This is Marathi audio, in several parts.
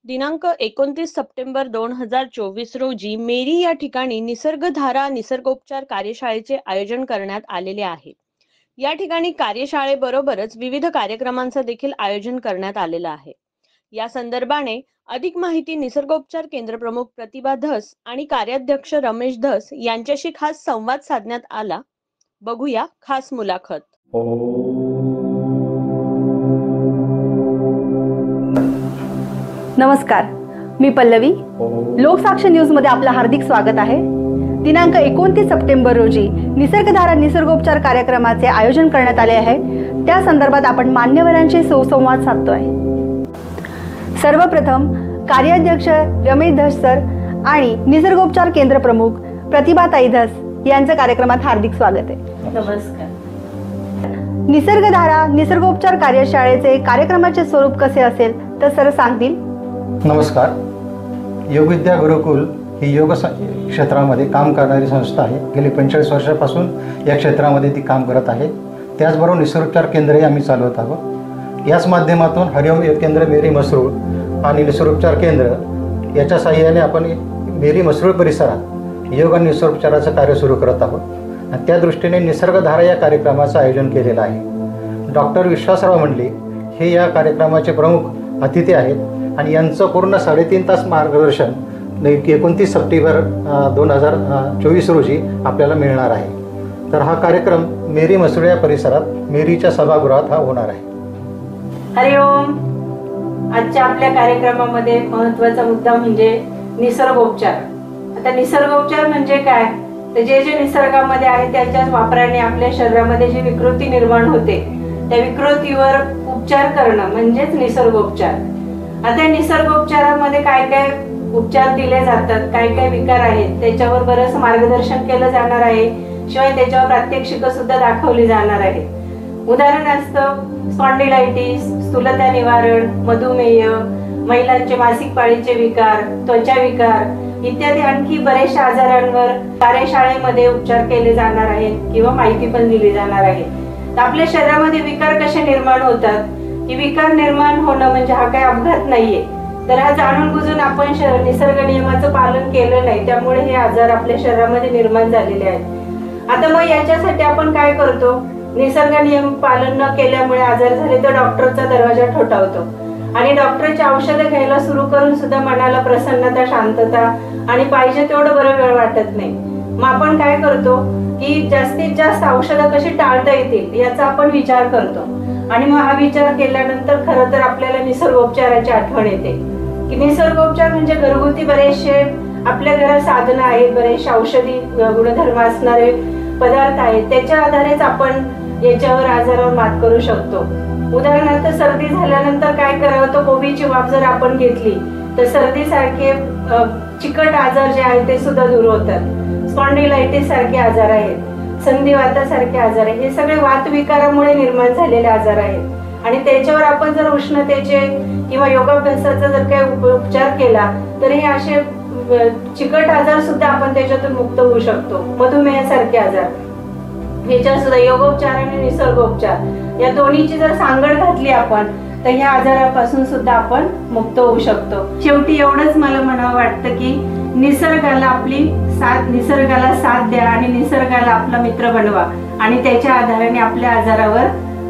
दिनांक 29 सप्टेंबर 2024 रोजी मेरी या ठिकाणी निसर्गधारा निसर्गोपचार कार्यशाळेचे आयोजन करण्यात आलेले आहे. या ठिकाणी कार्यशाळेबरोबरच विविध कार्यक्रमांचं देखील आयोजन करण्यात आलेलं आहे. या संदर्भाने अधिक माहिती निसर्गोपचार केंद्र प्रमुख प्रतिभा धस आणि कार्याध्यक्ष रमेश धस यांच्याशी खास संवाद साधण्यात आला. बघूया खास मुलाखत. नमस्कार, मी पल्लवी. लोकसाक्षी न्यूजमध्ये आपलं हार्दिक स्वागत आहे. दिनांक 29 सप्टेंबर रोजी निसर्गधारा निसर्गोपचार कार्यक्रमाचे आयोजन करण्यात आले आहे. त्या संदर्भात आपण मान्यवरांशी सुसंवाद साधतोय. सर्वप्रथम कार्याध्यक्ष रमेश धस सर आणि निसर्गोपचार केंद्र प्रमुख प्रतिभाताई धस यांचं कार्यक्रमात हार्दिक स्वागत आहे. नमस्कार. निसर्गधारा निसर्गोपचार कार्यशाळेचे कार्यक्रमाचे स्वरूप कसे असेल तर सर सांगतील. नमस्कार. योगविद्या गुरुकुल ही योग क्षेत्रामध्ये काम करणारी संस्था आहे. गेली 45 वर्षापासून या क्षेत्रामध्ये ती काम करत आहे. त्याचबरोबर निसर्गोपचार केंद्रही आम्ही चालवत आहोत. याच माध्यमातून हरिओम योग केंद्र मेरी मसरूळ आणि निसर्गोपचार केंद्र याच्या साहाय्याने आपण मेरी मसरूळ परिसरात योग आणि निसर्गोपचाराचं कार्य सुरू करत आहोत. आणि त्या दृष्टीने निसर्गधारा या कार्यक्रमाचं आयोजन केलेलं आहे. डॉक्टर विश्वासराव मंडले हे या कार्यक्रमाचे प्रमुख अतिथी आहेत आणि यांचं पूर्ण 3.5 तास मार्गदर्शन 29 सप्टेंबर 2024 रोजी आपल्याला मिळणार आहे. तर हा कार्यक्रम मेरी मसरूळ या परिसरात मेरीच्या सभागृहात हा होणार आहे. हरिओम. आजच्या आपल्या कार्यक्रमामध्ये महत्त्वाचा मुद्दा म्हणजे निसर्गोपचार. आता निसर्गोपचार म्हणजे काय, तर जे जे निसर्गामध्ये आहे त्याच्याच वापराने आपल्या शरीरामध्ये जी विकृती निर्माण होते त्या विकृतीवर उपचार करणं म्हणजेच निसर्गोपचार. आता निसर्गोपचारामध्ये काय काय उपचार दिले जातात, काय काय विकार आहेत त्याच्यावर बरंच मार्गदर्शन केलं जाणार आहे. शिवाय त्याच्यावर प्रात्यक्षिक सुद्धा दाखवली जाणार आहे. उदाहरणार्थ स्पॉन्डिलायटिस, स्थूलता निवारण, मधुमेह, महिलांचे मासिक पाळीचे विकार, त्वचा विकार इत्यादी आणखी बरेचशा आजारांवर कार्यशाळेमध्ये उपचार केले जाणार आहेत किंवा माहिती पण दिली जाणार आहे. तर आपल्या शरीरामध्ये विकार कसे निर्माण होतात, की विकार निर्माण होणं म्हणजे हा काही अपघात नाहीये. तर हा जाणून बुजून आपण निसर्ग नियमाचं पालन केलं नाही त्यामुळे हे आजार आपल्या शरीरामध्ये निर्माण झालेले आहेत. आता मग याच्यासाठी आपण काय करतो, निसर्ग नियम पालन न केल्यामुळे आजार झाले तर डॉक्टरचा दरवाजा ठोठावतो आणि डॉक्टरची औषधं घ्यायला सुरू करून सुद्धा मनाला प्रसन्नता, शांतता आणि पाहिजे तेवढं बरं वेळ वाटत नाही. मग आपण काय करतो की जास्तीत जास्त औषधं कशी टाळता येतील याचा आपण विचार करतो. आणि मग हा विचार केल्यानंतर खरं तर आपल्याला निसर्गोपचाराची आठवण येते की निसर्गोपचार म्हणजे घरगुती बरेचसे आपल्या घरात साधनं आहेत, बरेचसे औषधी गुणधर्म असणारे पदार्थ आहेत. त्याच्या आधारेच आपण याच्यावर आजारावर मात करू शकतो. उदाहरणार्थ सर्दी झाल्यानंतर काय करावं, तर कोबीची वाफ जर आपण घेतली तर सर्दीसारखे चिकट आजार जे आहेत ते सुद्धा दूर होतात. स्पॉन्डिलायटिस सारखे आजार आहेत, संधिवातासारखे आजार आहेत, हे सगळे वातविकारामुळे निर्माण झालेले आजार आहेत. आणि त्याच्यावर आपण जर उष्णतेचे किंवा योगाभ्यासाचा जर काही उपचार केला तर हे असे चिकट आजार सुद्धा आपण त्याच्यातून मुक्त होऊ शकतो. मधुमेहासारखे आजार, ह्याच्यावर सुद्धा योगोपचार आणि निसर्गोपचार या दोन्हीची जर सांगड घातली आपण तर ह्या आजारापासून सुद्धा आपण मुक्त होऊ शकतो. शेवटी एवढंच मला म्हणावं वाटतं की निसर्गाला साथ द्या आणि निसर्गाला आपला मित्र बनवा आणि त्याच्या आधाराने आपल्या आजारावर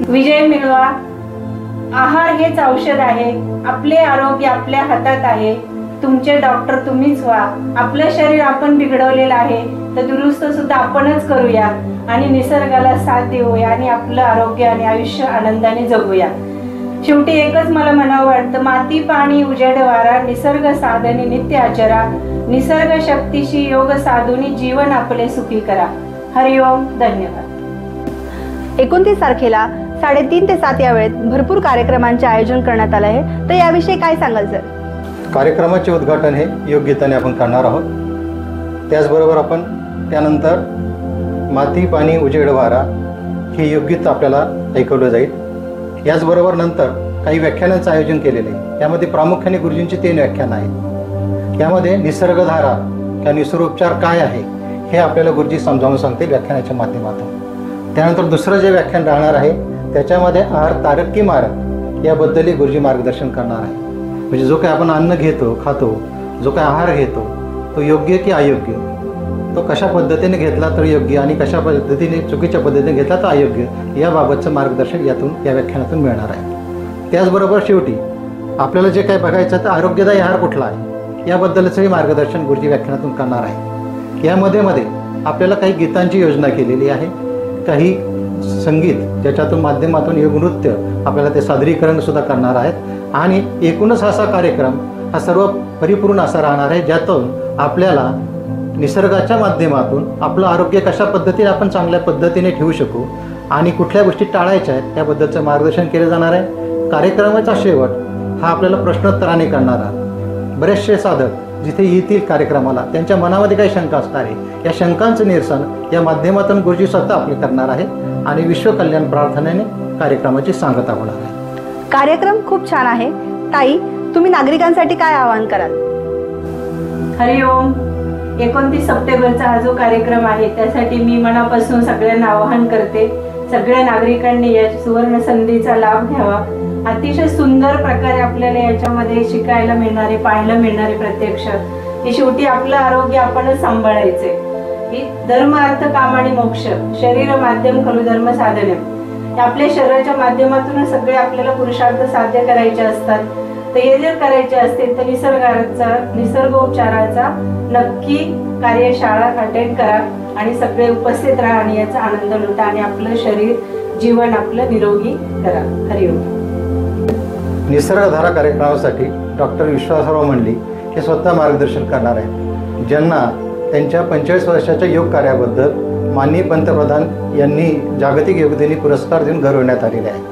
विजय मिळवा. आहार हेच औषध आहे. आपले आरोग्य आपल्या हातात आहे. तुमचे डॉक्टर तुम्हीच व्हा. आपलं शरीर आपण बिघडवलेलं आहे तर दुरुस्त सुद्धा आपणच करूया आणि निसर्गाला साथ देऊया आणि आपलं आरोग्य आणि आयुष्य आनंदाने जगूया. शेवटी एकच मला म्हणावं वाटतं, माती पाणी उजेड वारा निसर्ग साधनी नित्य आचरा, निसर्ग शक्तीशी योग साधूनी जीवन आपले सुखी करा. हरिओम. धन्यवाद. 29 तारखेला 3:30 ते 7 या वेळेत भरपूर कार्यक्रमांचे आयोजन करण्यात आलं आहे. तर याविषयी काय सांगाल सर? कार्यक्रमाचे उद्घाटन हे योग्यतेने आपण करणार आहोत. त्याचबरोबर आपण त्यानंतर माती पाणी उजेड वारा हे योग्यत आपल्याला ऐकवलं जाईल. याचबरोबर नंतर काही व्याख्यानांचं आयोजन केलेलं आहे. त्यामध्ये प्रामुख्याने गुरुजींची 3 व्याख्यानं आहेत. यामध्ये निसर्गधारा किंवा निसर्गोपचार काय आहे हे आपल्याला गुरुजी समजावून सांगतील व्याख्यानाच्या माध्यमातून. त्यानंतर दुसरं जे व्याख्यान राहणार आहे त्याच्यामध्ये आहार तारक की मारक याबद्दलही गुरुजी मार्गदर्शन करणार आहे. म्हणजे जो काही आपण अन्न घेतो खातो, जो काही आहार घेतो तो योग्य की अयोग्य, तो कशा पद्धतीने घेतला तर योग्य आणि कशा पद्धतीने चुकीच्या पद्धतीने घेतला तर अयोग्य, याबाबतचं मार्गदर्शन या व्याख्यानातून मिळणार आहे. त्याचबरोबर शेवटी आपल्याला जे काही बघायचं तर आरोग्यदायी आहार कुठला आहे याबद्दलचंही मार्गदर्शन गुरुजी व्याख्यानातून करणार आहे. यामध्ये आपल्याला काही गीतांची योजना केलेली आहे, काही संगीत ज्याच्यातून माध्यमातून योग नृत्य आपल्याला ते सादरीकरणसुद्धा करणार आहेत आणि एकूणच असा कार्यक्रम हा सर्व परिपूर्ण असा राहणार आहे, ज्यातून आपल्याला निसर्गाच्या माध्यमातून आपलं आरोग्य कशा पद्धतीने आपण चांगल्या पद्धतीने ठेवू शकू आणि कुठल्या गोष्टी टाळायच्या आहेत याबद्दलचं मार्गदर्शन केलं जाणार आहे. कार्यक्रमाचा शेवट हा आपल्याला प्रश्नोत्तराने करणार आहे. बरेचसे साधक जिथे येतील कार्यक्रमाला त्यांच्या मनामध्ये काही शंका असणार आहे, या शंकांचं निरसन या माध्यमातून गुरुजी स्वतः आपले करणार आहे आणि विश्वकल्याण प्रार्थनेने कार्यक्रमाची सांगता होणार आहे. कार्यक्रम खूप छान आहे. ताई, तुम्ही नागरिकांसाठी काय आवाहन कराल? हरिओम. 29 सप्टेंबरचा हा जो कार्यक्रम आहे त्यासाठी मी मनापासून सगळ्यांना आवाहन करते, सगळ्या नागरिकांनी या सुवर्ण संधीचा लाभ घ्यावा. अतिशय सुंदर प्रकारे आपल्याला याच्यामध्ये शिकायला मिळणारे, पाहायला मिळणारे प्रत्यक्ष हे शेवटी आपलं आरोग्य आपणच सांभाळायचे. ही धर्म अर्थ काम आणि मोक्ष, शरीर माध्यम खलु धर्म साधने, आपल्या शरीराच्या माध्यमातून सगळे आपल्याला पुरुषार्थ साध्य करायचे असतात. तर हे जर करायचे असतील तर निसर्गोपचाराचा नक्की कार्यशाळा अटेंड करा आणि सगळे उपस्थित राहा आणि याचा आनंद लुटा आणि आपलं शरीर जीवन आपलं निरोगी करा. हरिओम. निसर्गधारा कार्यक्रमासाठी डॉक्टर विश्वासराव मंडली हे स्वतः मार्गदर्शन करणार आहेत, ज्यांना त्यांच्या 45 वर्षाच्या योग कार्याबद्दल माननीय पंतप्रधान यांनी जागतिक योग दिनी पुरस्कार देऊन गौरवण्यात आलेले आहे.